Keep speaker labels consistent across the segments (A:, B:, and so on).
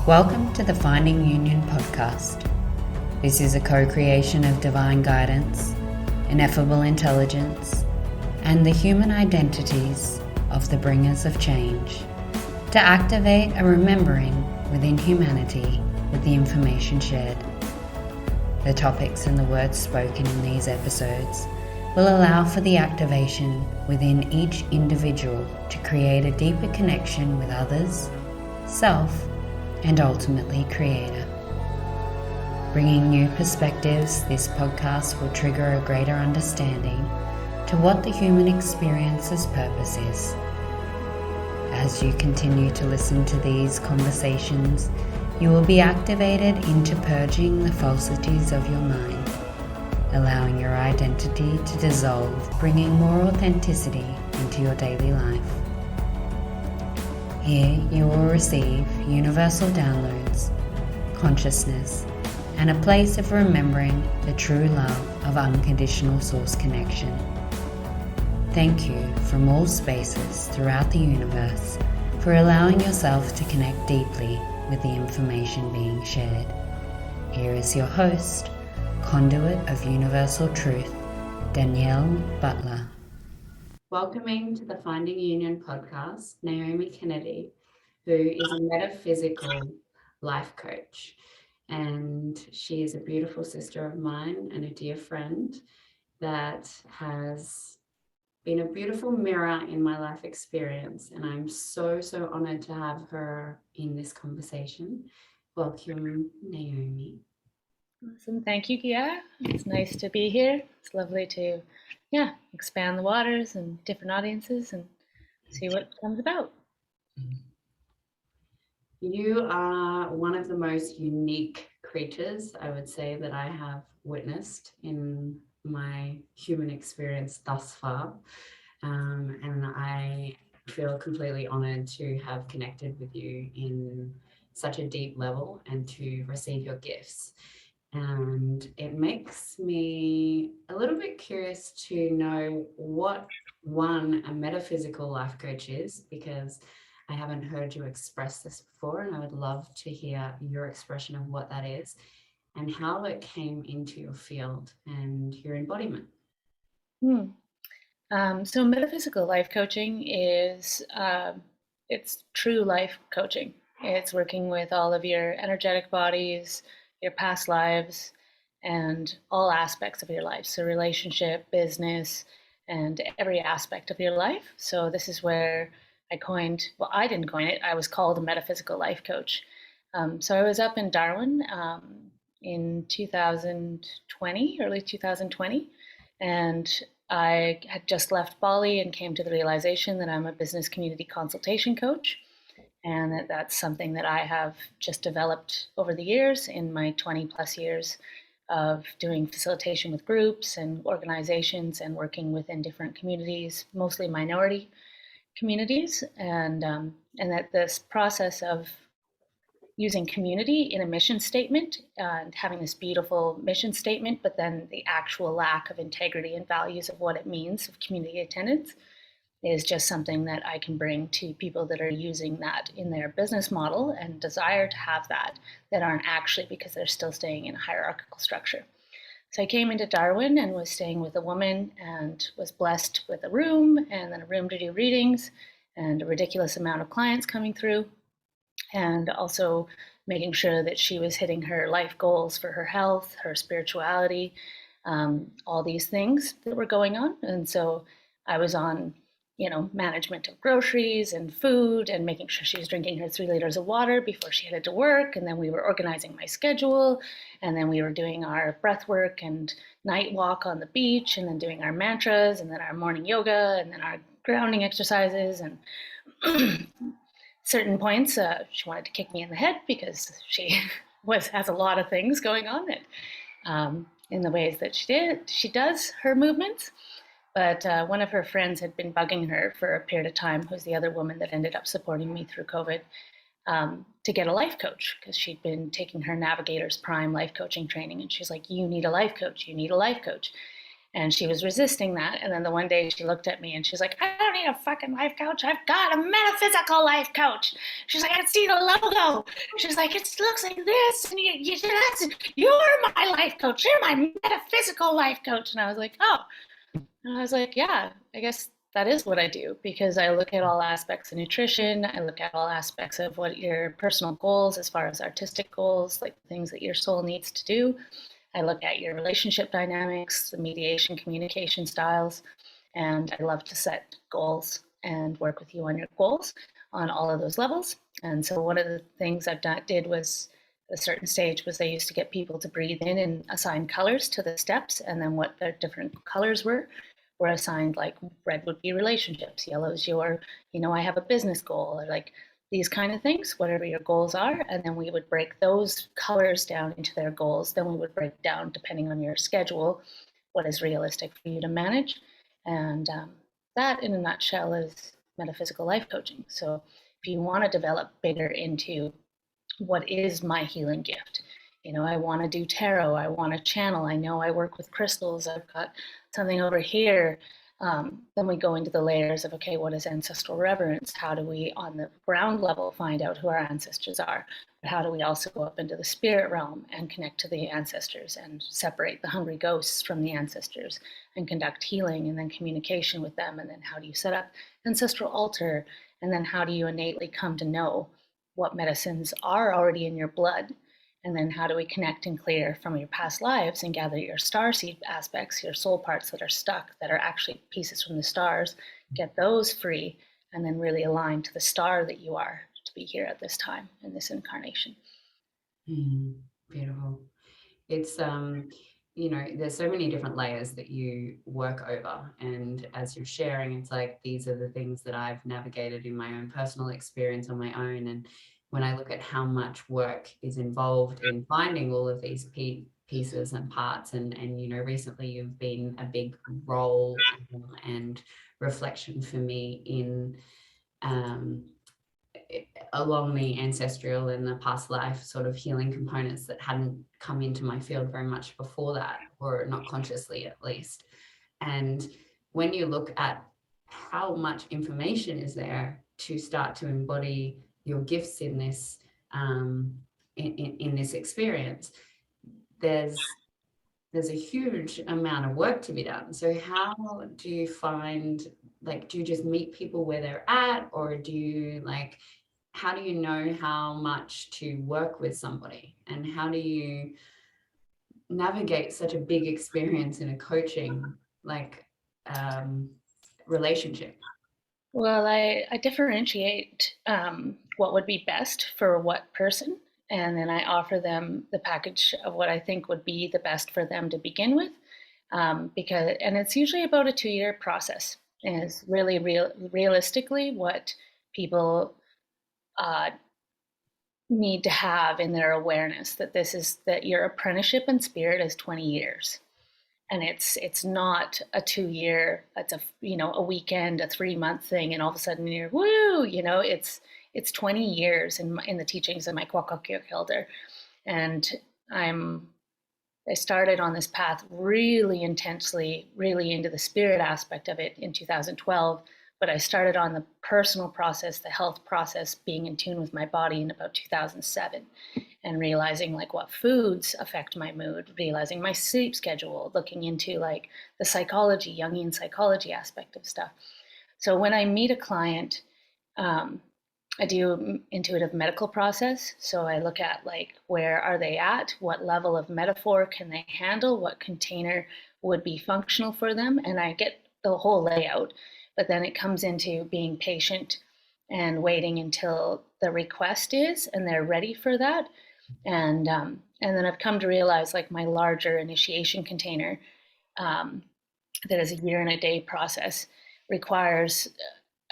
A: Welcome to the Finding Union podcast. This is a co-creation of divine guidance, ineffable intelligence, and the human identities of the bringers of change to activate a remembering within humanity with the information shared. The topics and the words spoken in these episodes will allow for the activation within each individual to create a deeper connection with others, self, and ultimately Creator. Bringing new perspectives, this podcast will trigger a greater understanding to what the human experience's purpose is. As you continue to listen to these conversations, you will be activated into purging the falsities of your mind, allowing your identity to dissolve, bringing more authenticity into your daily life. Here you will receive universal downloads, consciousness, and a place of remembering the true love of unconditional source connection. Thank you from all spaces throughout the universe for allowing yourself to connect deeply with the information being shared. Here is your host, Conduit of Universal Truth, Danielle Butler. Welcoming to the Finding Union podcast, Naomi Kennedy, who is a metaphysical life coach. And she is a beautiful sister of mine and a dear friend that has been a beautiful mirror in my life experience. And I'm so honored to have her in this conversation. Welcome, Naomi.
B: Awesome. Thank you, Gia. It's nice to be here. It's lovely to, expand the waters and different audiences and see what comes about.
A: You are one of the most unique creatures, I would say, that I have witnessed in my human experience thus far. And I feel completely honored to have connected with you in such a deep level and to receive your gifts. And it makes me a little bit curious to know what a metaphysical life coach is, because I haven't heard you express this before, and I would love to hear your expression of what that is and how it came into your field and your embodiment.
B: So metaphysical life coaching is it's true life coaching. It's working with all of your energetic bodies, your past lives, and all aspects of your life. So relationship, business, and every aspect of your life. So this is where I didn't coin it. I was called a metaphysical life coach. So I was up in Darwin in 2020, early 2020, and I had just left Bali and came to the realization that I'm a business community consultation coach, and that's something that I have just developed over the years in my 20 plus years of doing facilitation with groups and organizations and working within different communities, mostly minority communities, and that this process of using community in a mission statement and having this beautiful mission statement, but then the actual lack of integrity and values of what it means of community attendance is just something that I can bring to people that are using that in their business model and desire to have that aren't actually, because they're still staying in a hierarchical structure. So I came into Darwin and was staying with a woman and was blessed with a room and then a room to do readings and a ridiculous amount of clients coming through, and also making sure that she was hitting her life goals for her health, her spirituality, all these things that were going on. And so I was on management of groceries and food and making sure she was drinking her 3 liters of water before she headed to work. And then we were organizing my schedule. And then we were doing our breath work and night walk on the beach, and then doing our mantras, and then our morning yoga, and then our grounding exercises. And certain points, she wanted to kick me in the head because she has a lot of things going on that, in the ways that she does her movements. But one of her friends had been bugging her for a period of time, who's the other woman that ended up supporting me through COVID, to get a life coach, because she'd been taking her Navigator's Prime life coaching training. And she's like, you need a life coach, you need a life coach. And she was resisting that. And then the one day she looked at me and she's like, I don't need a fucking life coach. I've got a metaphysical life coach. She's like, I can see the logo. She's like, it looks like this. And you're my life coach. You're my metaphysical life coach. And I was like, oh. And I was like, yeah, I guess that is what I do, because I look at all aspects of nutrition. I look at all aspects of what your personal goals, as far as artistic goals, like things that your soul needs to do. I look at your relationship dynamics, the mediation, communication styles, and I love to set goals and work with you on your goals on all of those levels. And so one of the things did was, a certain stage was I used to get people to breathe in and assign colors to the steps, and then what their different colors were assigned. Like red would be relationships, yellow is your, I have a business goal, or like these kind of things, whatever your goals are. And then we would break those colors down into their goals. Then we would break down, depending on your schedule, what is realistic for you to manage. And that, in a nutshell, is metaphysical life coaching. So if you want to develop bigger into what is my healing gift, I want to do tarot, I want to channel, I know I work with crystals, I've got something over here. Then we go into the layers of, okay, what is ancestral reverence? How do we, on the ground level, find out who our ancestors are? But how do we also go up into the spirit realm and connect to the ancestors and separate the hungry ghosts from the ancestors and conduct healing and then communication with them? And then how do you set up ancestral altar? And then how do you innately come to know what medicines are already in your blood? And then how do we connect and clear from your past lives and gather your starseed aspects, your soul parts that are stuck, that are actually pieces from the stars, get those free, and then really align to the star that you are to be here at this time in this incarnation.
C: Beautiful. It's there's so many different layers that you work over, and as you're sharing, it's like these are the things that I've navigated in my own personal experience on my own. And when I look at how much work is involved in finding all of these pieces and parts, and recently you've been a big role and reflection for me in along the ancestral and the past life sort of healing components that hadn't come into my field very much before that, or not consciously at least. And when you look at how much information is there to start to embody your gifts in this in this experience, there's a huge amount of work to be done. So how do you find, do you just meet people where they're at, or do you how do you know how much to work with somebody, and how do you navigate such a big experience in a coaching relationship?
B: Well, I differentiate what would be best for what person, and then I offer them the package of what I think would be the best for them to begin with, and it's usually about a 2-year process, and it's really realistically what people need to have in their awareness, that your apprenticeship in spirit is 20 years. And it's not a 2-year, it's a weekend, a 3-month thing, and all of a sudden you're woo, it's 20 years in the teachings of my Jaguar Elder. And I started on this path really intensely, really into the spirit aspect of it in 2012, but I started on the personal process, the health process, being in tune with my body in about 2007. And realizing what foods affect my mood, realizing my sleep schedule, looking into the psychology, Jungian psychology aspect of stuff. So when I meet a client, I do intuitive medical process. So I look at where are they at, what level of metaphor can they handle, what container would be functional for them, and I get the whole layout. But then it comes into being patient and waiting until the request is and they're ready for that. And then I've come to realize my larger initiation container that is a year and a day process requires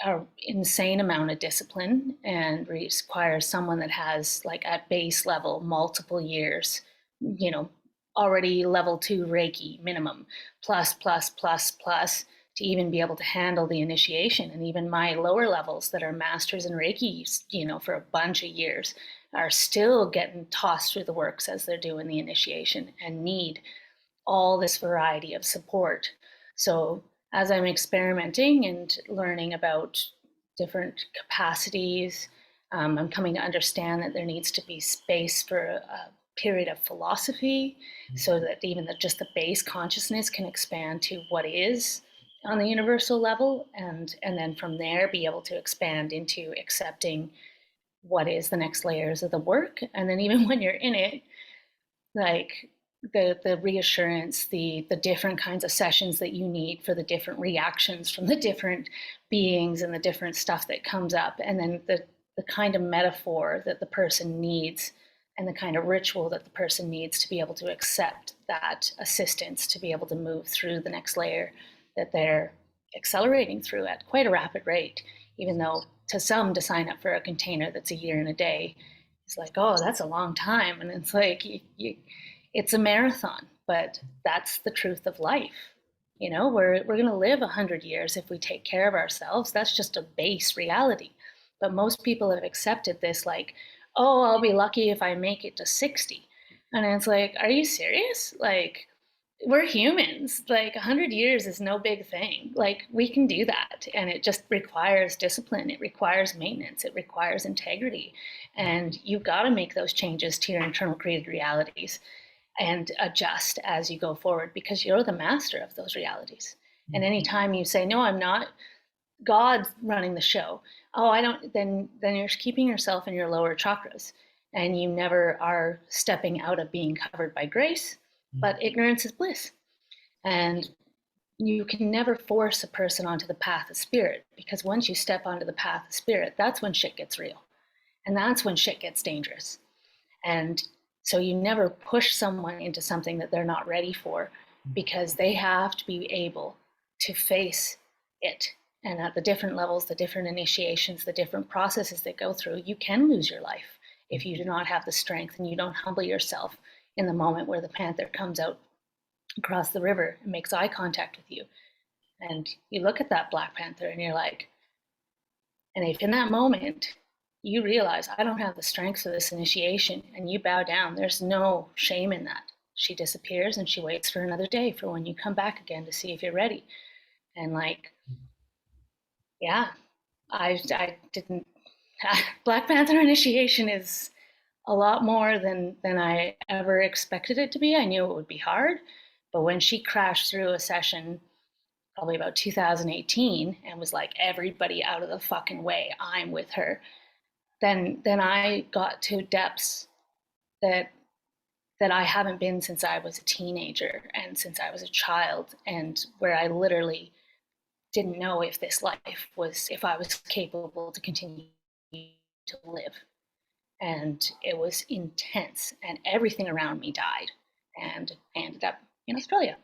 B: an insane amount of discipline and requires someone that has at base level multiple years, already level 2 Reiki minimum, plus to even be able to handle the initiation. And even my lower levels that are masters in Reiki, for a bunch of years, are still getting tossed through the works as they're doing the initiation and need all this variety of support So as I'm experimenting and learning about different capacities, I'm coming to understand that there needs to be space for a period of philosophy, so that even just the base consciousness can expand to what is on the universal level, and then from there be able to expand into accepting what is the next layers of the work. And then even when you're in it, like the reassurance, the different kinds of sessions that you need for the different reactions from the different beings and the different stuff that comes up, and then the kind of metaphor that the person needs and the kind of ritual that the person needs to be able to accept that assistance to be able to move through the next layer that they're accelerating through at quite a rapid rate, even though to some, to sign up for a container that's a year and a day, it's like, oh, that's a long time. And it's like, it's a marathon, but that's the truth of life. You know, we're going to live 100 years if we take care of ourselves. That's just a base reality. But most people have accepted this, like, oh, I'll be lucky if I make it to 60. And it's like, are you serious? Like, we're humans. Like, 100 years is no big thing. Like, we can do that. And it just requires discipline. It requires maintenance. It requires integrity. And you've got to make those changes to your internal created realities and adjust as you go forward, because you're the master of those realities. And anytime you say, no, I'm not, God's running the show, oh, I don't, then you're keeping yourself in your lower chakras, and you never are stepping out of being covered by grace. But ignorance is bliss. And you can never force a person onto the path of spirit, because once you step onto the path of spirit, that's when shit gets real. And that's when shit gets dangerous. And so you never push someone into something that they're not ready for, because they have to be able to face it. And at the different levels, the different initiations, the different processes they go through, you can lose your life if you do not have the strength and you don't humble yourself in the moment where the panther comes out across the river and makes eye contact with you. And you look at that Black Panther and you're like, and if in that moment you realize, I don't have the strength for this initiation, and you bow down, there's no shame in that. She disappears and she waits for another day for when you come back again to see if you're ready. And like, yeah, I didn't, Black Panther initiation is a lot more than I ever expected it to be. I knew it would be hard, but when she crashed through a session, probably about 2018, and was like, everybody out of the fucking way, I'm with her, then I got to depths that I haven't been since I was a teenager and since I was a child, and where I literally didn't know if this life was, if I was capable to continue to live. And it was intense, and everything around me died, and I ended up in Australia,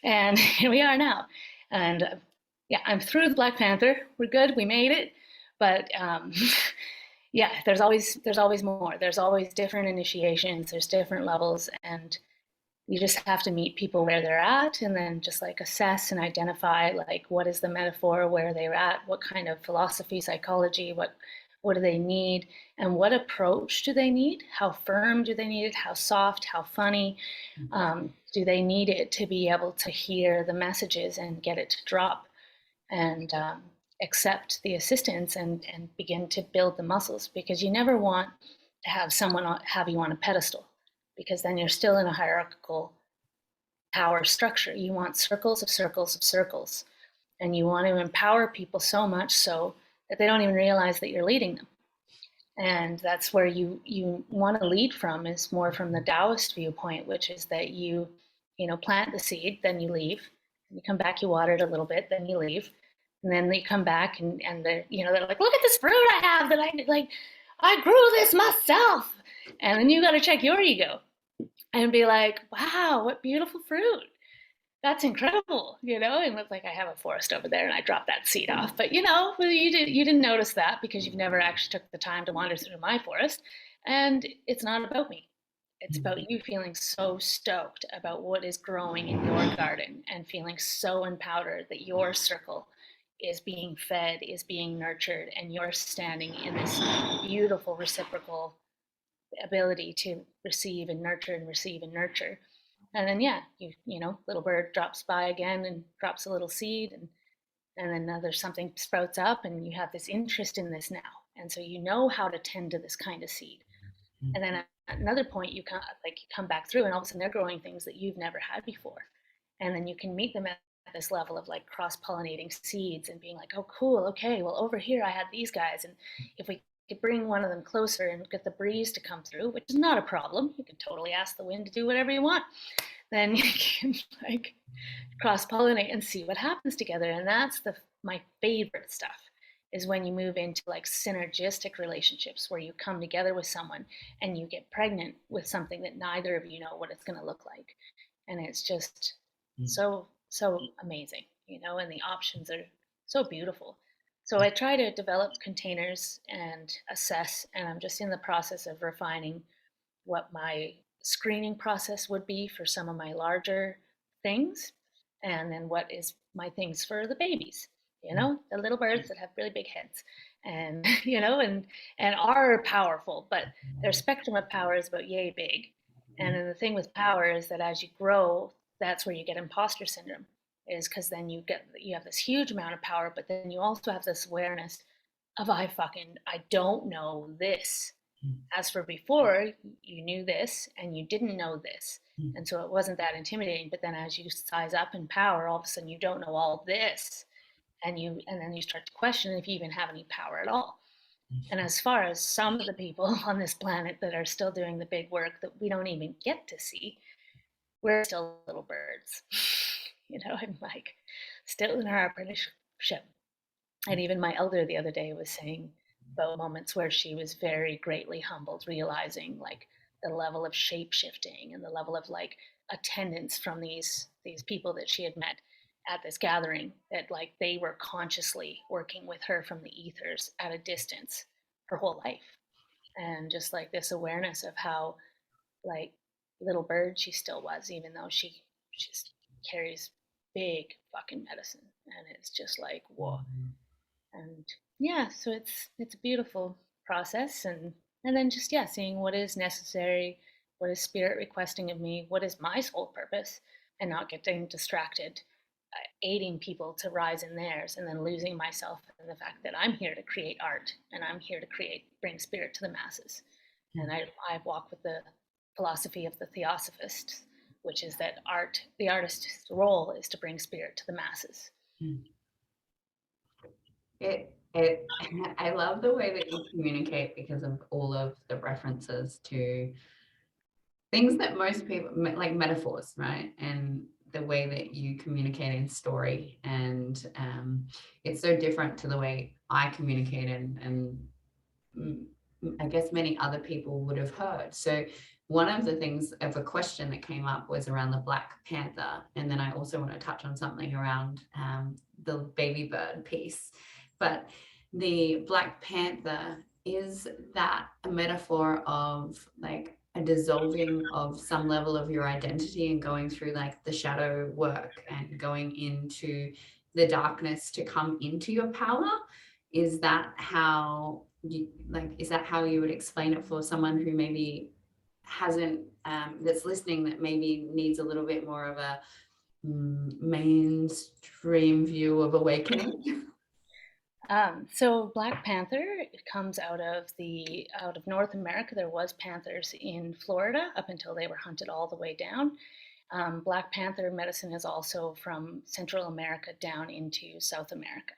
B: and here we are now. And yeah, I'm through the Black Panther. We're good. We made it. But yeah, there's always more. There's always different initiations. There's different levels, and you just have to meet people where they're at, and then just like assess and identify, like, what is the metaphor, where they're at, what kind of philosophy, psychology, what do they need, and what approach do they need? How firm do they need it? How soft? How funny? Do they need it to be able to hear the messages and get it to drop, and accept the assistance and begin to build the muscles? Because you never want to have someone have you on a pedestal, because then you're still in a hierarchical power structure. You want circles of circles of circles, and you want to empower people so much so that they don't even realize that you're leading them. And that's where you want to lead from, is more from the Taoist viewpoint, which is that you plant the seed, then you leave, and you come back, you water it a little bit, then you leave, and then they come back and they're like, look at this fruit I have that I grew this myself. And then you got to check your ego and be like, wow, what beautiful fruit. That's incredible, and it's like, I have a forest over there and I dropped that seed off, but you didn't notice that because you've never actually took the time to wander through my forest. And it's not about me. It's about you feeling so stoked about what is growing in your garden, and feeling so empowered that your circle is being fed, is being nurtured, and you're standing in this beautiful reciprocal ability to receive and nurture and receive and nurture. And then, yeah, you know, little bird drops by again and drops a little seed, and then there's something sprouts up, and you have this interest in this now. And so you know how to tend to this kind of seed. And then at another point, you come back through, and all of a sudden they're growing things that you've never had before. And then you can meet them at this level of like cross-pollinating seeds and being like, oh, cool, okay, well, over here I had these guys, and if we could bring one of them closer and get the breeze to come through, which is not a problem, you can totally ask the wind to do whatever you want, then you can like cross-pollinate and see what happens together. And that's my favorite stuff, is when you move into like synergistic relationships where you come together with someone and you get pregnant with something that neither of you know what it's going to look like. And it's just so amazing, you know, and the options are so beautiful. So I try to develop containers and assess, and I'm just in the process of refining what my screening process would be for some of my larger things, and then what is my things for the babies, you know, the little birds that have really big heads, and you know, and are powerful, but their spectrum of power is about yay big. And then the thing with power is that as you grow, that's where you get imposter syndrome, is because then you have this huge amount of power, but then you also have this awareness of I don't know this. As for before, you knew this and you didn't know this. And so it wasn't that intimidating. But then as you size up in power, all of a sudden you don't know all this. And then you start to question if you even have any power at all. And as far as some of the people on this planet that are still doing the big work that we don't even get to see, we're still little birds. You know, I'm like still in our apprenticeship. And even my elder the other day was saying about moments where she was very greatly humbled, realizing like the level of shape shifting and the level of like attendance from these people that she had met at this gathering, that like they were consciously working with her from the ethers at a distance her whole life. And just like this awareness of how like little bird she still was, even though she carries big fucking medicine. And it's just like, whoa. And yeah, so it's a beautiful process. And then just, yeah, seeing what is necessary, what is spirit requesting of me, what is my soul purpose, and not getting distracted, aiding people to rise in theirs, and then losing myself in the fact that I'm here to create art, and I'm here to bring spirit to the masses. And I walk with the philosophy of the theosophist, which is that the artist's role is to bring spirit to the masses.
C: I love the way that you communicate, because of all of the references to things that most people, like metaphors, right? And the way that you communicate in story, and it's so different to the way I communicate, and I guess many other people would have heard. So one of the things of a question that came up was around the Black Panther, and then I also want to touch on something around the baby bird piece. But the Black Panther, is that a metaphor of like a dissolving of some level of your identity and going through like the shadow work and going into the darkness to come into your power? Is that how you would explain it for someone who maybe hasn't, that's listening, that maybe needs a little bit more of a mainstream view of awakening?
B: So Black Panther, it comes out of North America. There was panthers in Florida up until they were hunted all the way down. Black Panther medicine is also from Central America down into South America.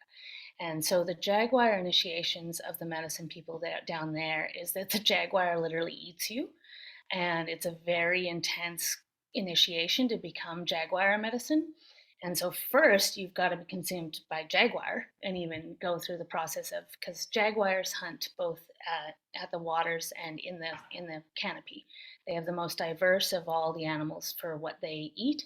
B: And so the Jaguar initiations of the medicine people down there is that the jaguar literally eats you. And it's a very intense initiation to become Jaguar medicine. And so first you've got to be consumed by jaguar and even go through the process of, because jaguars hunt both at the waters and in the canopy. They have the most diverse of all the animals for what they eat,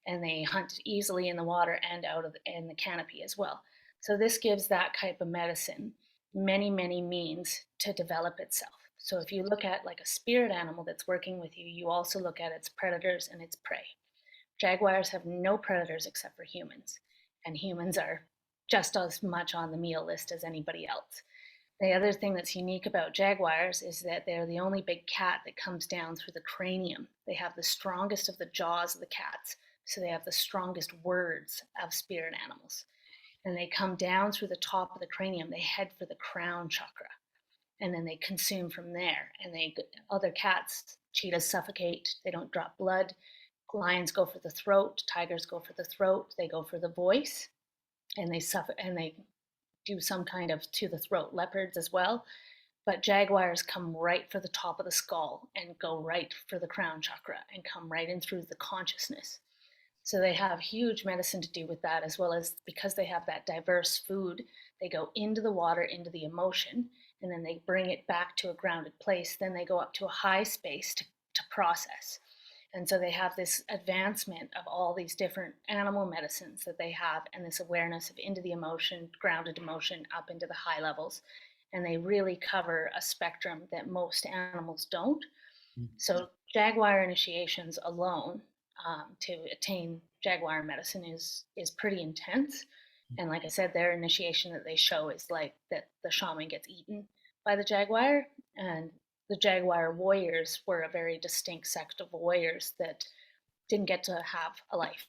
B: and they hunt easily in the water and in the canopy as well. So this gives that type of medicine many, many means to develop itself. So if you look at like a spirit animal that's working with you, you also look at its predators and its prey. Jaguars have no predators except for humans, and humans are just as much on the meal list as anybody else. The other thing that's unique about jaguars is that they're the only big cat that comes down through the cranium. They have the strongest of the jaws of the cats, so they have the strongest words of spirit animals. And they come down through the top of the cranium. They head for the crown chakra, and then they consume from there. And other cats, cheetahs suffocate. They don't drop blood. Lions go for the throat. Tigers go for the throat. They go for the voice, and they suffer, and they do some kind of to the throat. Leopards as well. But jaguars come right for the top of the skull and go right for the crown chakra and come right in through the consciousness. So they have huge medicine to do with that, as well as because they have that diverse food, they go into the water, into the emotion, and then they bring it back to a grounded place. Then they go up to a high space to process. And so they have this advancement of all these different animal medicines that they have, and this awareness of into the emotion, grounded emotion, up into the high levels. And they really cover a spectrum that most animals don't. So Jaguar initiations alone to attain Jaguar medicine is pretty intense. And like I said, their initiation that they show is like that the shaman gets eaten by the jaguar, and the Jaguar warriors were a very distinct sect of warriors that didn't get to have a life.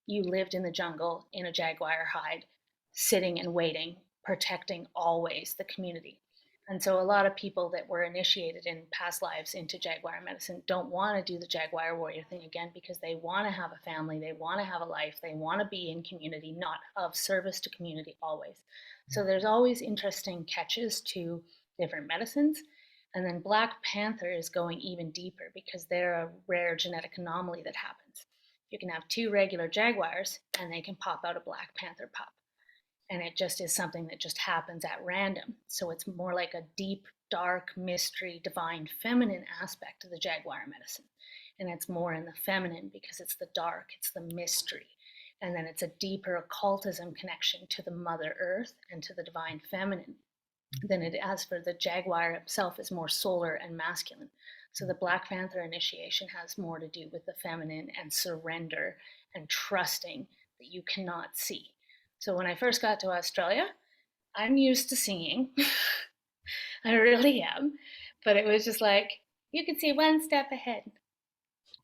B: You lived in the jungle in a jaguar hide, sitting and waiting, protecting always the community. And so a lot of people that were initiated in past lives into Jaguar medicine don't want to do the Jaguar warrior thing again, because they want to have a family, they want to have a life, they want to be in community, not of service to community always. So there's always interesting catches to different medicines. And then Black Panther is going even deeper because they're a rare genetic anomaly that happens. You can have two regular jaguars and they can pop out a Black Panther pup. And it just is something that just happens at random. So it's more like a deep, dark, mystery, divine, feminine aspect of the Jaguar medicine. And it's more in the feminine because it's the dark, it's the mystery. And then it's a deeper occultism connection to the Mother Earth and to the divine feminine than it as for the jaguar itself is more solar and masculine. So the Black Panther initiation has more to do with the feminine and surrender and trusting that you cannot see. So when I first got to Australia, I'm used to seeing. I really am. But it was just like, you can see one step ahead.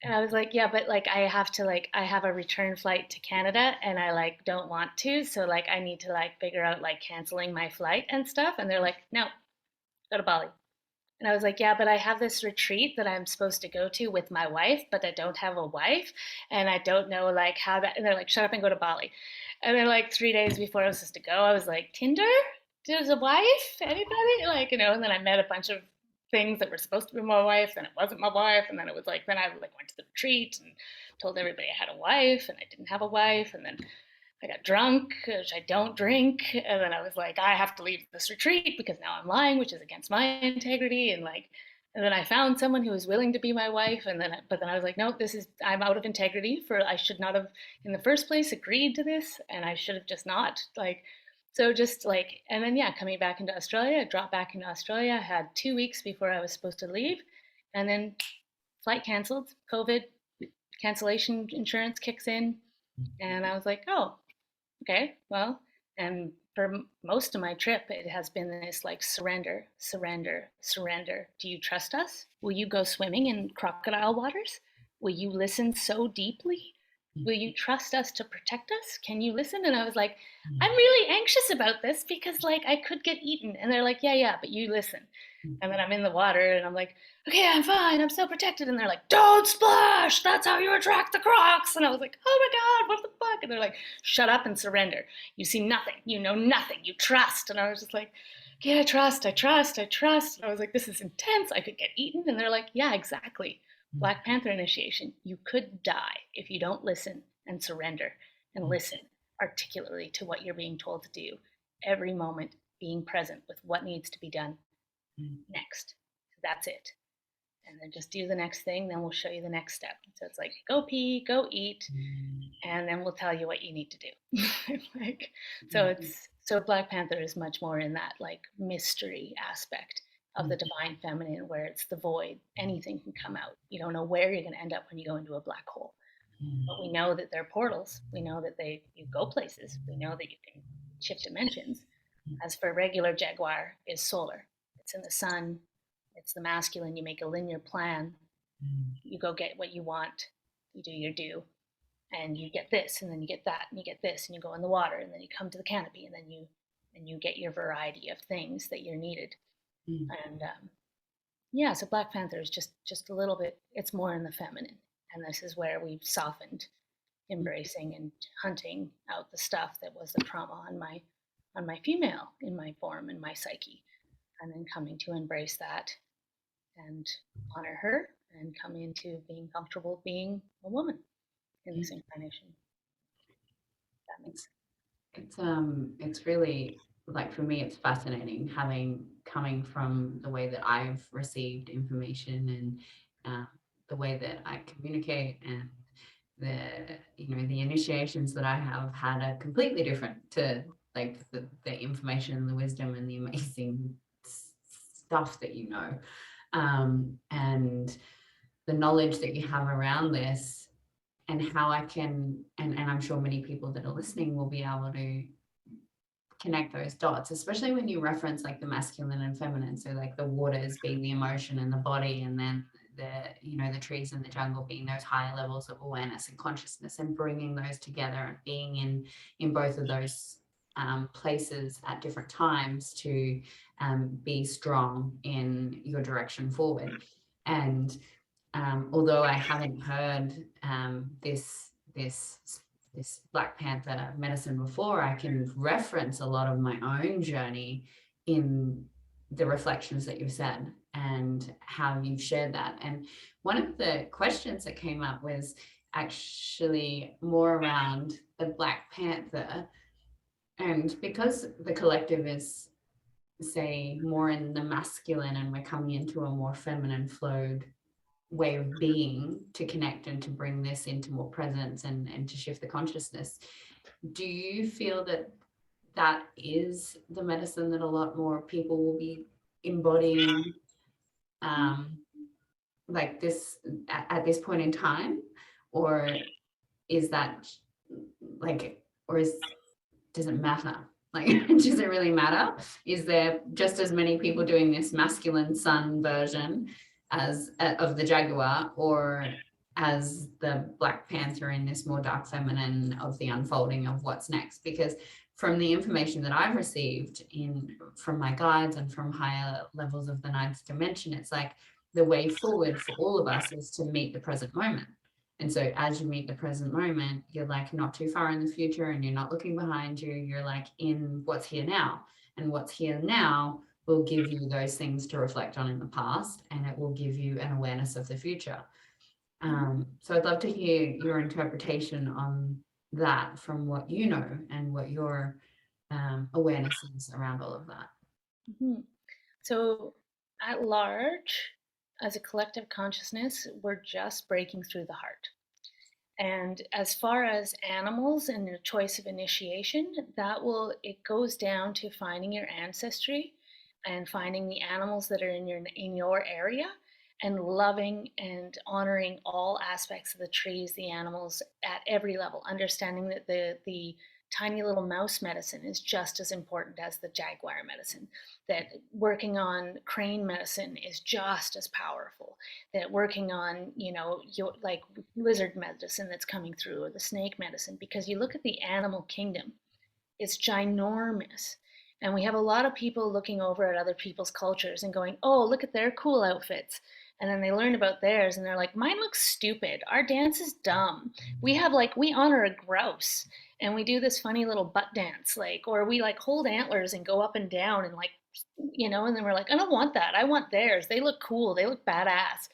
B: And I was like, yeah, but like I have a return flight to Canada and I like don't want to. So like I need to like figure out like canceling my flight and stuff. And they're like, no, go to Bali. And I was like, yeah, but I have this retreat that I'm supposed to go to with my wife, but I don't have a wife. And I don't know like how that, and they're like, shut up and go to Bali. And then like 3 days before I was supposed to go, I was like, Tinder? There's a wife? Anybody? Like, and then I met a bunch of things that were supposed to be my wife, then it wasn't my wife, and then it was like, then I like went to the retreat and told everybody I had a wife, and I didn't have a wife, and then I got drunk, which I don't drink, and then I was like, I have to leave this retreat because now I'm lying, which is against my integrity, and then I found someone who was willing to be my wife, but then I was like, no, I'm out of integrity I should not have in the first place agreed to this, and I should have just not so just like, and then yeah, coming back into Australia, I dropped back into Australia. I had 2 weeks before I was supposed to leave, and then flight canceled, COVID, cancellation insurance kicks in, and I was like, oh, okay, well, and for most of my trip, it has been this like surrender, surrender, surrender. Do you trust us? Will you go swimming in crocodile waters? Will you listen so deeply? Will you trust us to protect us? Can you listen? And I was like, I'm really anxious about this because like I could get eaten. And they're like, yeah, but you listen. And then I'm in the water and I'm like, okay, I'm fine. I'm still protected. And they're like, don't splash. That's how you attract the crocs. And I was like, oh my God, what the fuck? And they're like, shut up and surrender. You see nothing. You know nothing. You trust. And I was just like, yeah, I trust. And I was like, this is intense. I could get eaten. And they're like, yeah, exactly. Black Panther initiation. You could die if you don't listen and surrender and listen articulately to what you're being told to do. Every moment being present with what needs to be done next. That's it. And then just do the next thing, then we'll show you the next step. So it's like, go pee, go eat, and then we'll tell you what you need to do. So Black Panther is much more in that like mystery aspect of the divine feminine, where it's the void. Anything can come out. You don't know where you're going to end up when you go into a black hole. But we know that they're portals. We know that you go places. We know that you can shift dimensions. As for regular Jaguar is solar. It's in the sun. It's the masculine. You make a linear plan. You go get what you want. You do your due. And you get this, and then you get that, and you get this, and you go in the water, and then you come to the canopy, and then you get your variety of things that you're needed. And yeah, so Black Panther is just a little bit, it's more in the feminine. And this is where we've softened, embracing and hunting out the stuff that was the trauma on my female, in my form, in my psyche, and then coming to embrace that and honor her and come into being comfortable being a woman in this incarnation. That makes sense.
C: It's really, like, for me, it's fascinating coming from the way that I've received information and the way that I communicate, and the initiations that I have had are completely different to like the information and the wisdom and the amazing stuff that and the knowledge that you have around this, and how I can, and I'm sure many people that are listening will be able to connect those dots, especially when you reference like the masculine and feminine. So like the waters being the emotion and the body, and then the trees in the jungle being those higher levels of awareness and consciousness, and bringing those together and being in both of those places at different times to be strong in your direction forward. And although I haven't heard this Black Panther medicine before, I can reference a lot of my own journey in the reflections that you've said and how you've shared that. And one of the questions that came up was actually more around the Black Panther. And because the collective is, say, more in the masculine, and we're coming into a more feminine flowed way of being to connect and to bring this into more presence and to shift the consciousnness, do you feel that is the medicine that a lot more people will be embodying like this at this point in time? Or is that like, does it matter? Like, does it really matter? Is there just as many people doing this masculine sun version as of the Jaguar, or as the Black Panther in this more dark feminine of the unfolding of what's next? Because from the information that I've received from my guides and from higher levels of the ninth dimension, it's like the way forward for all of us is to meet the present moment. And so as you meet the present moment, you're like not too far in the future, and you're not looking behind you. You're like in what's here now, and what's here now will give you those things to reflect on in the past, and it will give you an awareness of the future. So I'd love to hear your interpretation on that from what you know and what your awareness is around all of that.
B: Mm-hmm. So at large, as a collective consciousness, we're just breaking through the heart. And as far as animals and the choice of initiation, it goes down to finding your ancestry and finding the animals that are in your area, and loving and honoring all aspects of the trees, the animals at every level, understanding that the tiny little mouse medicine is just as important as the jaguar medicine, that working on crane medicine is just as powerful, that working on, like lizard medicine that's coming through, or the snake medicine, because you look at the animal kingdom, it's ginormous. And we have a lot of people looking over at other people's cultures and going, oh, look at their cool outfits. And then they learn about theirs and they're like, mine looks stupid. Our dance is dumb. We honor a grouse, and we do this funny little butt dance, or we hold antlers and go up and down and and then we're like, I don't want that. I want theirs. They look cool. They look badass.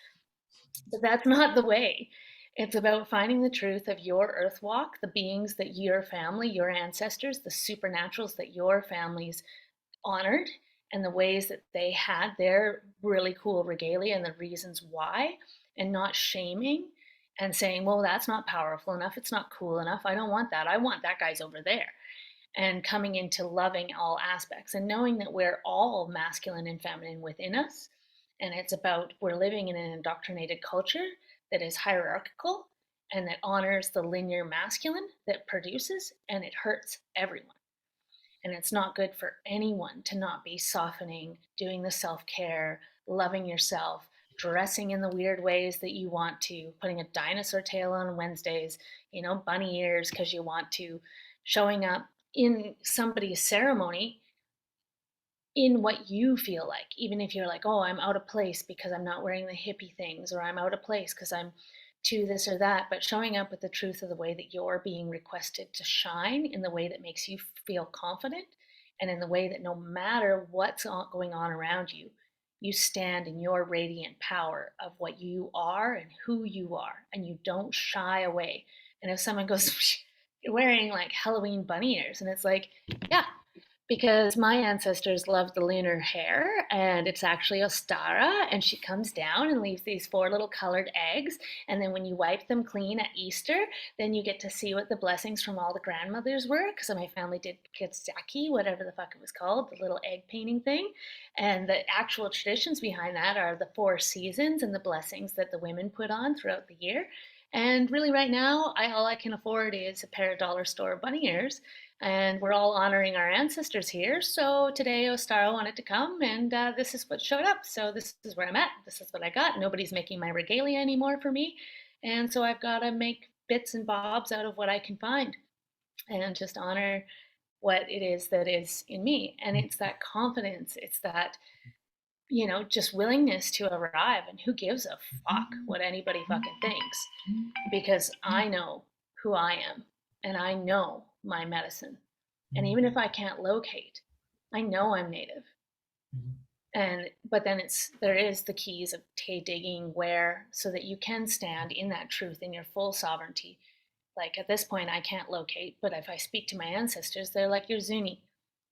B: But that's not the way. It's about finding the truth of your earth walk, the beings that your family, your ancestors, the supernaturals that your families honored, and the ways that they had their really cool regalia and the reasons why, and not shaming and saying, well, that's not powerful enough. It's not cool enough. I don't want that. I want that guy's over there. And coming into loving all aspects and knowing that we're all masculine and feminine within us. And it's about, we're living in an indoctrinated culture that is hierarchical and that honors the linear masculine that produces, and it hurts everyone. And it's not good for anyone to not be softening, doing the self-care, loving yourself, dressing in the weird ways that you want to, putting a dinosaur tail on Wednesdays, bunny ears because you want to, showing up in somebody's ceremony in what you feel like, even if you're like, oh, I'm out of place because I'm not wearing the hippie things, or I'm out of place because I'm to this or that, but showing up with the truth of the way that you're being requested to shine, in the way that makes you feel confident, and in the way that no matter what's going on around you, you stand in your radiant power of what you are and who you are, and you don't shy away. And if someone goes, you're wearing like Halloween bunny ears, and it's like, yeah, because my ancestors loved the lunar hare, and it's actually Ostara, and she comes down and leaves these 4 little colored eggs, and then when you wipe them clean at Easter, then you get to see what the blessings from all the grandmothers were, because my family did Kitsaki, whatever the fuck it was called, the little egg painting thing, and the actual traditions behind that are the 4 seasons and the blessings that the women put on throughout the year. And really right now, all I can afford is a pair of dollar store bunny ears, and we're all honoring our ancestors here. So today Ostara wanted to come, and this is what showed up. So this is where I'm at. This is what I got. Nobody's making my regalia anymore for me. And so I've got to make bits and bobs out of what I can find and just honor what it is that is in me. And it's that confidence. It's that, just willingness to arrive, and who gives a fuck what anybody fucking thinks, because I know who I am, and I know my medicine. And even if I can't locate, I know I'm native. But then there is the keys of digging where, so that you can stand in that truth, in your full sovereignty. Like at this point, I can't locate, but if I speak to my ancestors, they're like, you're Zuni,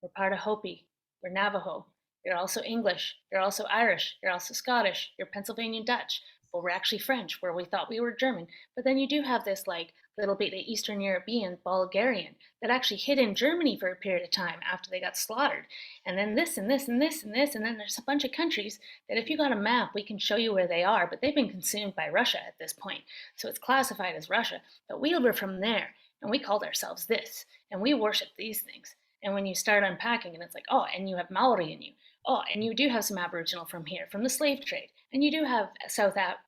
B: we're part of Hopi, we're Navajo, you're also English, you're also Irish, you're also Scottish, you're Pennsylvania Dutch. Well, we're actually French, where we thought we were German. But then you do have this like little bit of Eastern European, Bulgarian, that actually hid in Germany for a period of time after they got slaughtered. And then this and this and this and this, and then there's a bunch of countries that if you got a map, we can show you where they are, but they've been consumed by Russia at this point. So it's classified as Russia, but we were from there, and we called ourselves this, and we worship these things. And when you start unpacking, and it's like, oh, and you have Maori in you. Oh, and you do have some Aboriginal from here, from the slave trade. And you do have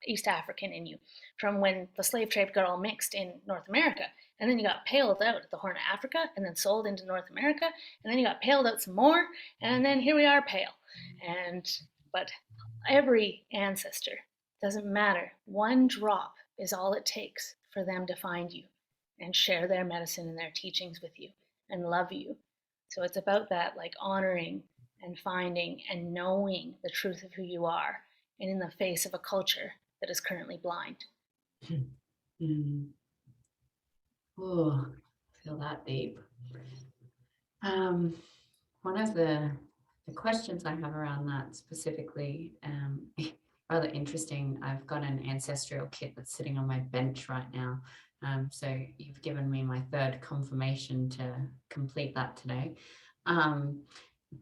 B: East African in you, from when the slave trade got all mixed in North America. And then you got paled out at the Horn of Africa, and then sold into North America. And then you got paled out some more, and then here we are pale. But every ancestor, doesn't matter, one drop is all it takes for them to find you and share their medicine and their teachings with you and love you. So it's about that, like honoring and finding and knowing the truth of who you are, and in the face of a culture that is currently blind.
C: Oh, I feel that deep. One of the questions I have around that specifically, rather interesting. I've got an ancestral kit that's sitting on my bench right now. So you've given me my 3rd confirmation to complete that today.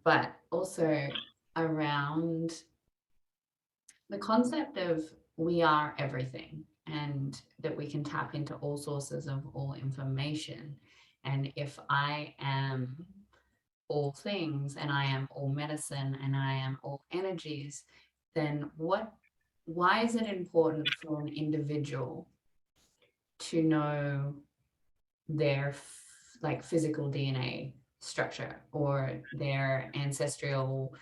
C: But also around the concept of we are everything, and that we can tap into all sources of all information. And if I am all things, and I am all medicine, and I am all energies, then why is it important for an individual to know their physical DNA structure, or their ancestral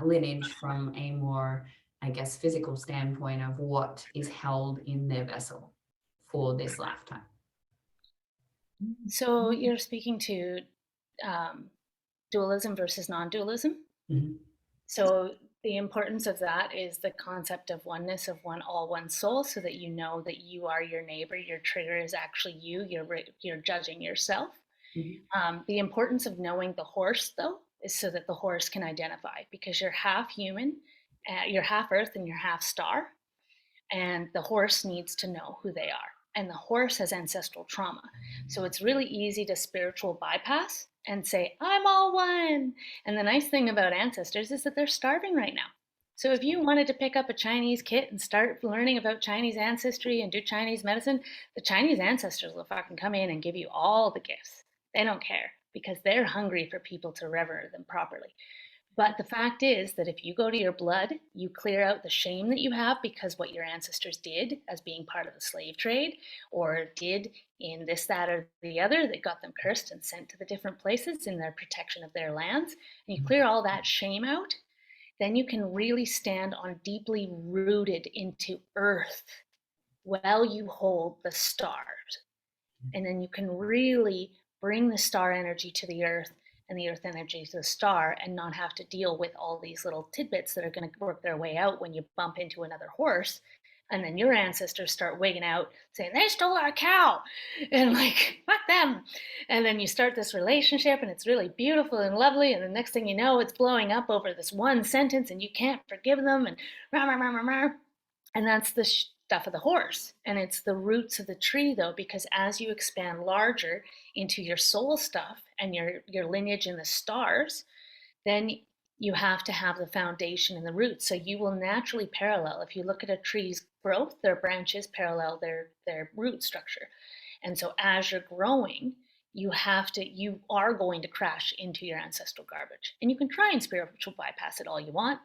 C: lineage, from a more, I guess, physical standpoint of what is held in their vessel for this lifetime?
B: So you're speaking to dualism versus non-dualism. So the importance of that is the concept of oneness, of one soul, so that you know that you are your neighbor. Your trigger is actually you. You're judging yourself. The importance of knowing the horse, though, is so that the horse can identify, because you're half human, you're half earth, and you're half star, and the horse needs to know who they are. And the horse has ancestral trauma. So it's really easy to spiritual bypass and say, I'm all one. And the nice thing about ancestors is that they're starving right now. So if you wanted to pick up a Chinese kit and start learning about Chinese ancestry and do Chinese medicine, the Chinese ancestors will fucking come in and give you all the gifts. They don't care, because they're hungry for people to reverence them properly. But the fact is that if you go to your blood, you clear out the shame that you have because what your ancestors did as being part of the slave trade, or did in this, that, or the other that got them cursed and sent to the different places in their protection of their lands, and you clear all that shame out, then you can really stand on deeply rooted into earth while you hold the stars. And then you can really bring the star energy to the earth and the earth energy to the star, and not have to deal with all these little tidbits that are going to work their way out when you bump into another horse. And then your ancestors start wigging out saying, they stole our cow, and like, fuck them. And then you start this relationship and it's really beautiful and lovely, and the next thing you know, it's blowing up over this one sentence and you can't forgive them, and rah, rah, rah, rah, rah. And that's the stuff of the horse. And it's the roots of the tree, though, because as you expand larger into your soul stuff and your lineage in the stars, then you have to have the foundation and the roots. So you will naturally parallel. If you look at a tree's growth, their branches parallel their root structure. And so as you're growing, you are going to crash into your ancestral garbage. And you can try and spiritual bypass it all you want.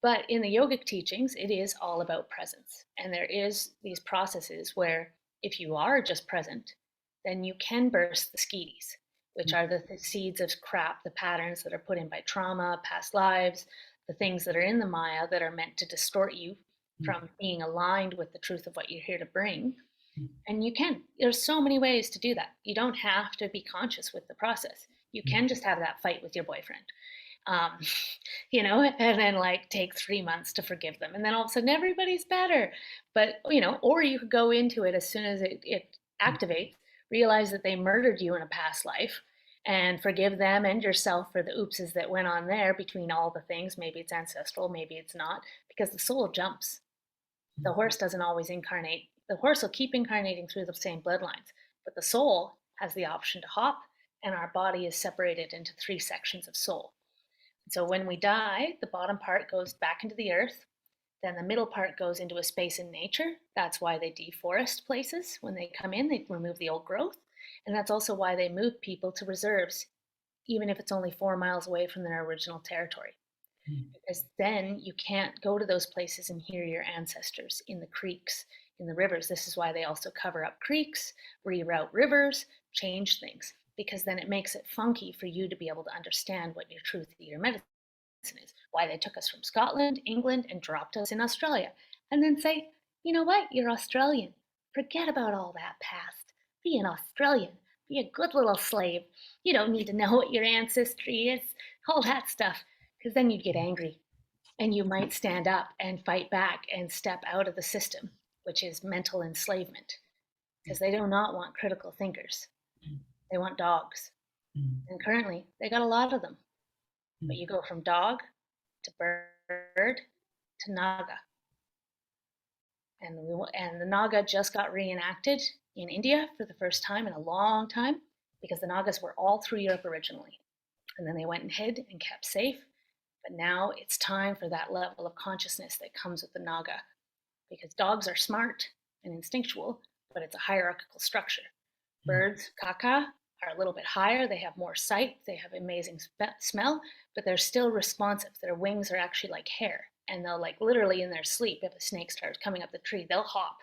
B: But in the yogic teachings, it is all about presence. And there is these processes where if you are just present, then you can burst the skis, which are the seeds of crap, the patterns that are put in by trauma, past lives, the things that are in the Maya that are meant to distort you from being aligned with the truth of what you're here to bring. And there's so many ways to do that. You don't have to be conscious with the process. You can just have that fight with your boyfriend. And then like take 3 months to forgive them, and then all of a sudden everybody's better. But or you could go into it as soon as it activates, realize that they murdered you in a past life, and forgive them and yourself for the oopses that went on there between all the things. Maybe it's ancestral, maybe it's not, because the soul jumps. The horse doesn't always incarnate. The horse will keep incarnating through the same bloodlines, but the soul has the option to hop, and our body is separated into 3 sections of soul. So when we die, the bottom part goes back into the earth. Then the middle part goes into a space in nature. That's why they deforest places. When they come in, they remove the old growth. And that's also why they move people to reserves, even if it's only 4 miles away from their original territory. Because then you can't go to those places and hear your ancestors in the creeks, in the rivers. This is why they also cover up creeks, reroute rivers, change things, because then it makes it funky for you to be able to understand what your truth of your medicine is. Why they took us from Scotland, England, and dropped us in Australia. And then say, you know what, you're Australian. Forget about all that past. Be an Australian. Be a good little slave. You don't need to know what your ancestry is, all that stuff, because then you'd get angry. And you might stand up and fight back and step out of the system, which is mental enslavement, because they do not want critical thinkers. They want dogs. And currently, they got a lot of them. But you go from dog to bird to Naga. And the Naga just got reenacted in India for the first time in a long time, because the Nagas were all through Europe originally. And then they went and hid and kept safe. But now it's time for that level of consciousness that comes with the Naga, because dogs are smart and instinctual, but it's a hierarchical structure. Birds, kaka, are a little bit higher. They have more sight. They have amazing smell, but they're still responsive. Their wings are actually like hair, and they'll like literally in their sleep, if a snake starts coming up the tree, they'll hop,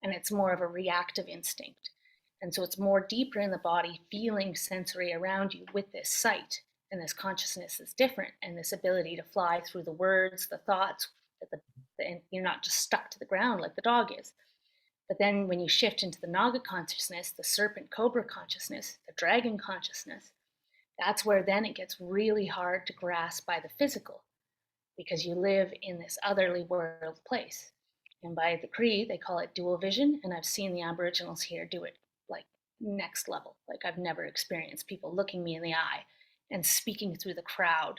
B: and it's more of a reactive instinct. And so it's more deeper in the body, feeling sensory around you with this sight and this consciousness that's different, and this ability to fly through the words, the thoughts, and you're not just stuck to the ground like the dog is. But then when you shift into the Naga consciousness, the serpent cobra consciousness, the dragon consciousness, that's where then it gets really hard to grasp by the physical, because you live in this otherly world place. And by the Cree, they call it dual vision, and I've seen the Aboriginals here do it like next level. Like I've never experienced people looking me in the eye and speaking through the crowd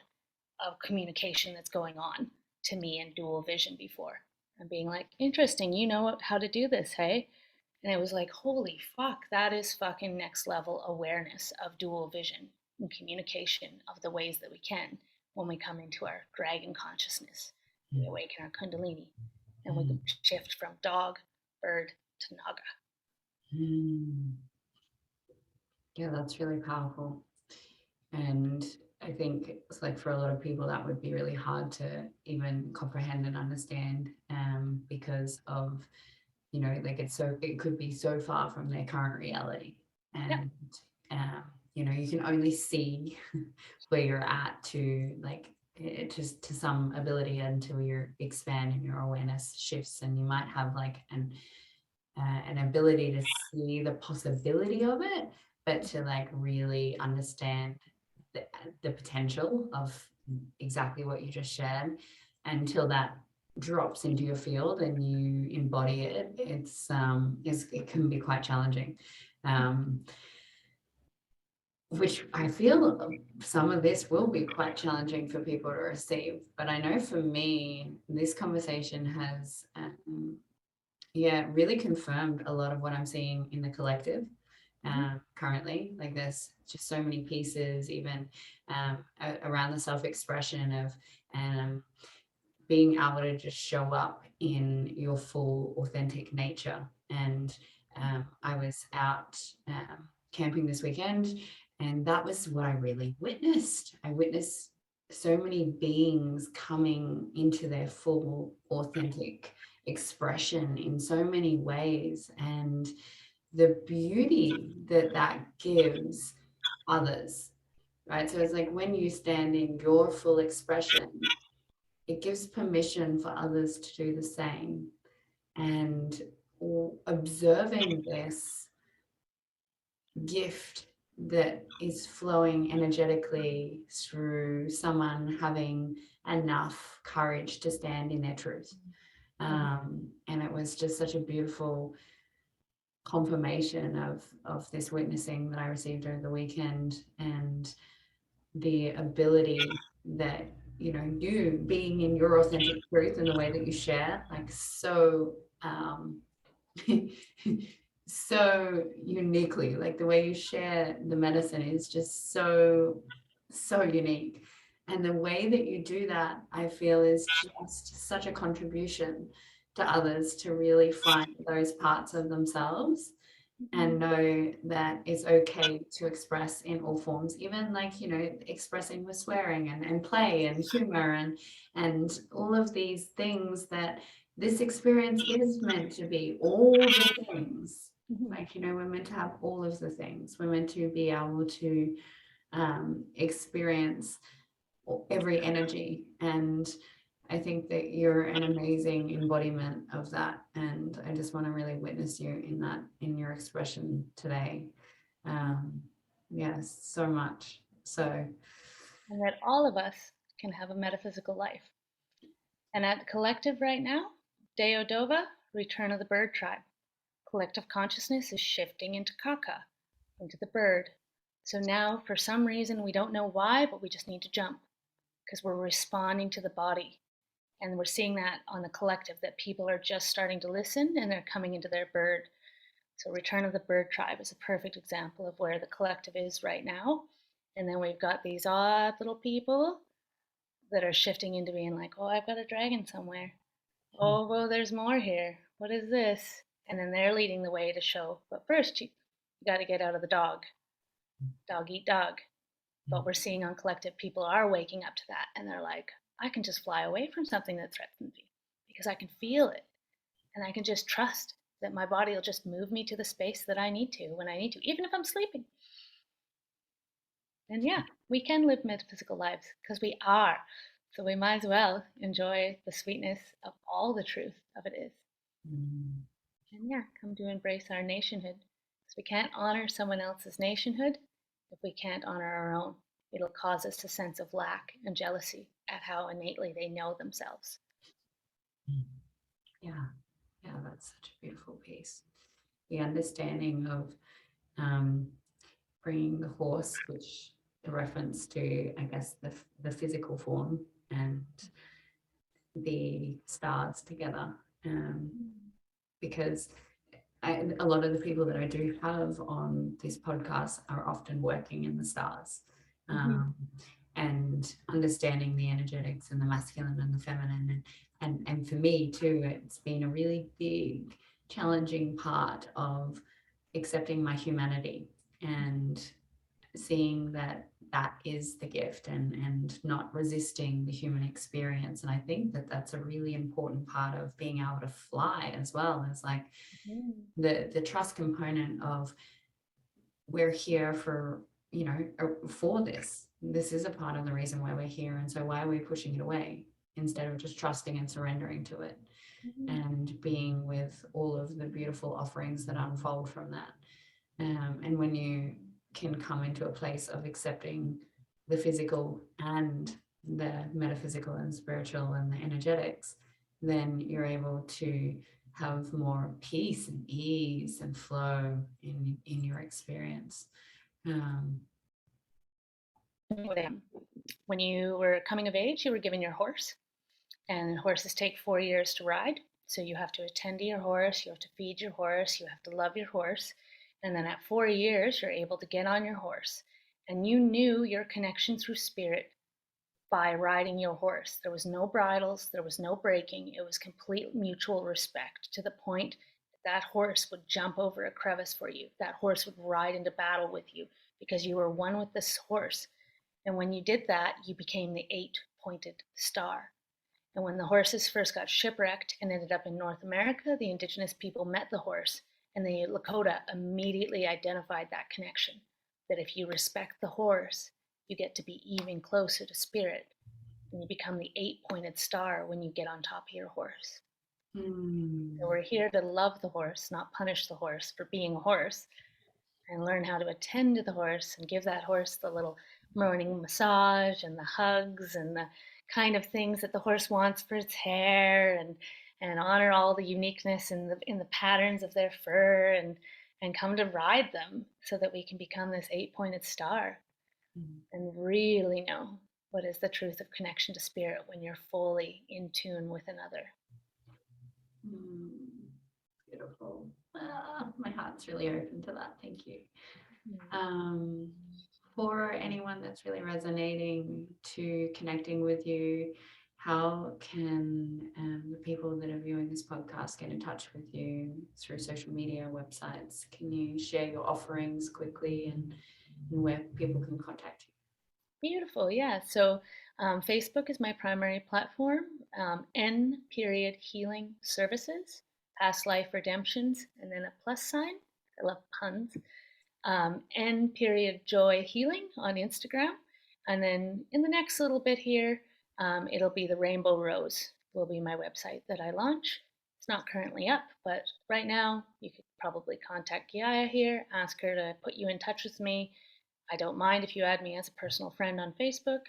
B: of communication that's going on to me in dual vision before. And being like, interesting, you know how to do this, hey? And it was like, holy fuck, that is fucking next level awareness of dual vision and communication of the ways that we can when we come into our dragon consciousness. We awaken our kundalini, and we can shift from dog, bird to Naga.
C: Yeah, that's really powerful. And I think it's like for a lot of people that would be really hard to even comprehend and understand, because of, like it could be so far from their current reality. And you can only see where you're at to like just to some ability until you expand and your awareness shifts, and you might have like an ability to see the possibility of it, but to like really understand the potential of exactly what you just shared, until that drops into your field and you embody it, it can be quite challenging. Which I feel some of this will be quite challenging for people to receive. But I know for me, this conversation has, really confirmed a lot of what I'm seeing in the collective currently. Like there's just so many pieces, even around the self-expression of being able to just show up in your full authentic nature. And I was out camping this weekend, and that was what I really witnessed. I witnessed so many beings coming into their full authentic expression in so many ways, and the beauty that gives others, right? So it's like when you stand in your full expression, it gives permission for others to do the same. And observing this gift that is flowing energetically through someone having enough courage to stand in their truth. And it was just such a beautiful confirmation of this witnessing that I received over the weekend, and the ability that you being in your authentic truth and the way that you share, like so so uniquely, like the way you share the medicine is just so unique. And the way that you do that, I feel, is just such a contribution to others to really find those parts of themselves and know that it's okay to express in all forms, even like, expressing with swearing and play and humor and all of these things, that this experience is meant to be all the things. Like, we're meant to have all of the things. We're meant to be able to experience every energy. And I think that you're an amazing embodiment of that. And I just want to really witness you in that, in your expression today. Yes, so much. So.
B: And that all of us can have a metaphysical life. And at the collective right now, Deodova, Return of the Bird Tribe. Collective consciousness is shifting into Kaka, into the bird. So now, for some reason, we don't know why, but we just need to jump because we're responding to the body. And we're seeing that on the collective, that people are just starting to listen and they're coming into their bird. So Return of the Bird Tribe is a perfect example of where the collective is right now. And then we've got these odd little people that are shifting into being like, oh, I've got a dragon somewhere. Oh, well, there's more here. What is this? And then they're leading the way to show, but first you got to get out of the dog eat dog. But we're seeing on collective, people are waking up to that, and they're like, I can just fly away from something that threatens me because I can feel it, and I can just trust that my body will just move me to the space that I need to when I need to, even if I'm sleeping. And yeah, we can live metaphysical lives because we are. So we might as well enjoy the sweetness of all the truth of it is. And yeah, come to embrace our nationhood. Because we can't honor someone else's nationhood if we can't honor our own. It'll cause us a sense of lack and jealousy at how innately they know themselves.
C: Yeah, that's such a beautiful piece. The understanding of bringing the horse, which a reference to, I guess, the physical form, and the stars together, because a lot of the people that I do have on this podcast are often working in the stars, and understanding the energetics and the masculine and the feminine. And for me too, it's been a really big, challenging part of accepting my humanity and seeing that that is the gift, and not resisting the human experience. And I think that that's a really important part of being able to fly as well, as like the trust component of, we're here for, you know, for this is a part of the reason why we're here, and so why are we pushing it away instead of just trusting and surrendering to it, and being with all of the beautiful offerings that unfold from that. And when you can come into a place of accepting the physical and the metaphysical and spiritual and the energetics, then you're able to have more peace and ease and flow in your experience.
B: When you were coming of age, you were given your horse, and horses take 4 years to ride. So you have to attend to your horse, you have to feed your horse, you have to love your horse. And then at 4 years, you're able to get on your horse. And you knew your connection through spirit by riding your horse. There was no bridles, there was no breaking. It was complete mutual respect, to the point that horse would jump over a crevice for you. That horse would ride into battle with you because you were one with this horse. And when you did that, you became the 8-pointed star. And when the horses first got shipwrecked and ended up in North America, the indigenous people met the horse, and the Lakota immediately identified that connection, that if you respect the horse, you get to be even closer to spirit, and you become the 8-pointed star when you get on top of your horse. So we're here to love the horse, not punish the horse for being a horse, and learn how to attend to the horse and give that horse the little morning massage and the hugs and the kind of things that the horse wants for its hair, and honor all the uniqueness in the patterns of their fur, and come to ride them so that we can become this 8-pointed star and really know what is the truth of connection to spirit when you're fully in tune with another.
C: Beautiful. My heart's really open to that. Thank you. For anyone that's really resonating to connecting with you, how can the people that are viewing this podcast get in touch with you? Through social media, websites? Can you share your offerings quickly, and where people can contact you?
B: Beautiful, yeah. So Facebook is my primary platform. N period healing services, past life redemptions, and then a plus sign. I love puns. N period joy healing on Instagram. And then in the next little bit here, it'll be the Rainbow Rose will be my website that I launch. It's not currently up, but right now you could probably contact Giaya here, ask her to put you in touch with me. I don't mind if you add me as a personal friend on Facebook,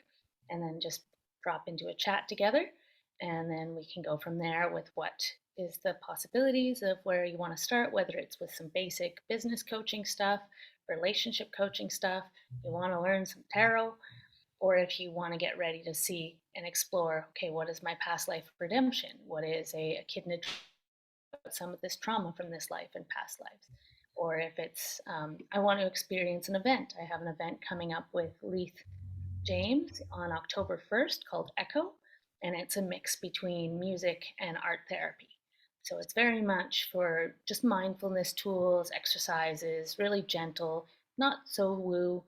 B: and then just drop into a chat together, and then we can go from there with what is the possibilities of where you want to start, whether it's with some basic business coaching stuff, relationship coaching stuff, you want to learn some tarot, or if you want to get ready to see and explore, okay, what is my past life redemption? What is a Echidna Dreamtime, some of this trauma from this life and past lives? Or if it's, I want to experience an event. I have an event coming up with Leith James on October 1st called Echo, and it's a mix between music and art therapy. So it's very much for just mindfulness tools, exercises, really gentle, not so woo,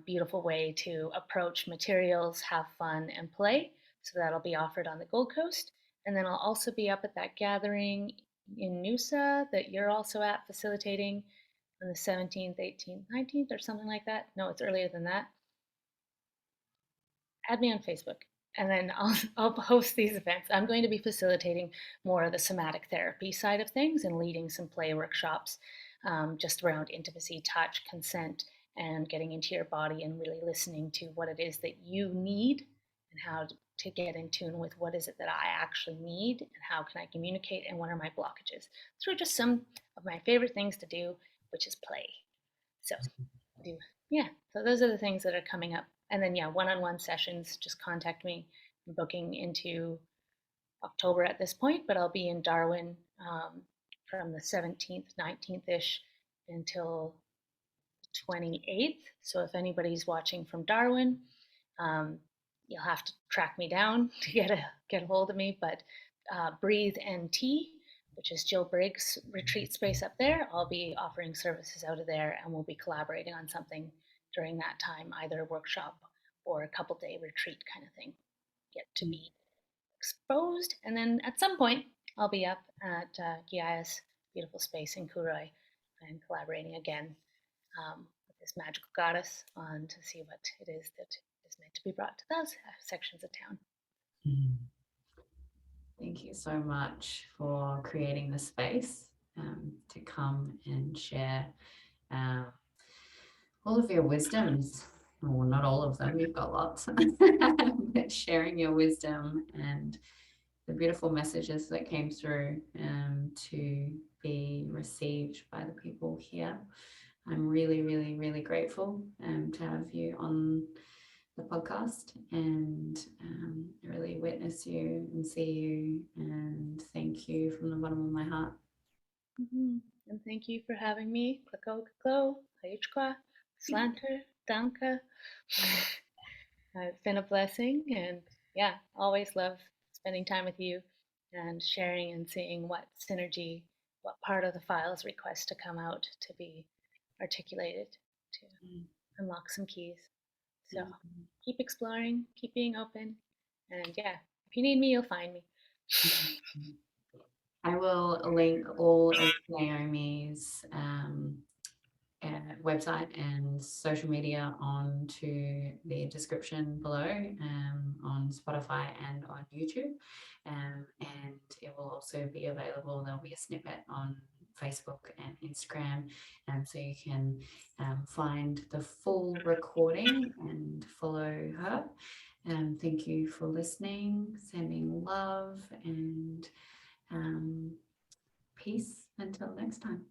B: beautiful way to approach materials, have fun, and play. So that'll be offered on the Gold Coast. And then I'll also be up at that gathering in Noosa that you're also at facilitating on the 17th, 18th, 19th, or something like that. No, it's earlier than that. Add me on Facebook, and then I'll host these events. I'm going to be facilitating more of the somatic therapy side of things and leading some play workshops just around intimacy, touch, consent, and getting into your body and really listening to what it is that you need, and how to get in tune with what is it that I actually need, and how can I communicate, and what are my blockages. So just some of my favorite things to do, which is play. So so those are the things that are coming up. And then one-on-one sessions, just contact me. I'm booking into October at this point, but I'll be in Darwin from the 17th, 19th-ish until the 28th. So if anybody's watching from Darwin, you'll have to track me down to get a hold of me. But Breathe NT, which is Jill Briggs' retreat space up there, I'll be offering services out of there, and we'll be collaborating on something during that time, either a workshop or a couple day retreat kind of thing. Get to be exposed, and then at some point I'll be up at Gia's beautiful space in Kuroi and collaborating again with this magical goddess on to see what it is that is meant to be brought to those sections of town.
C: Thank you so much for creating the space to come and share all of your wisdoms. Well, not all of them, you've got lots, but sharing your wisdom and the beautiful messages that came through to be received by the people here. I'm really, really, really grateful to have you on the podcast and really witness you and see you, and thank you from the bottom of my heart.
B: And thank you for having me. Klo, Haichkwa, Slanter, Danka. It's been a blessing, and yeah, always love spending time with you and sharing and seeing what synergy, what part of the files request to come out to be articulated to unlock some keys. So keep exploring, keep being open, and yeah, if you need me, you'll find me.
C: I will link all of Naomi's website and social media onto the description below on Spotify and on YouTube, and it will also be available. There'll be a snippet on Facebook and Instagram, so you can find the full recording and follow her. Thank you for listening, sending love and peace until next time.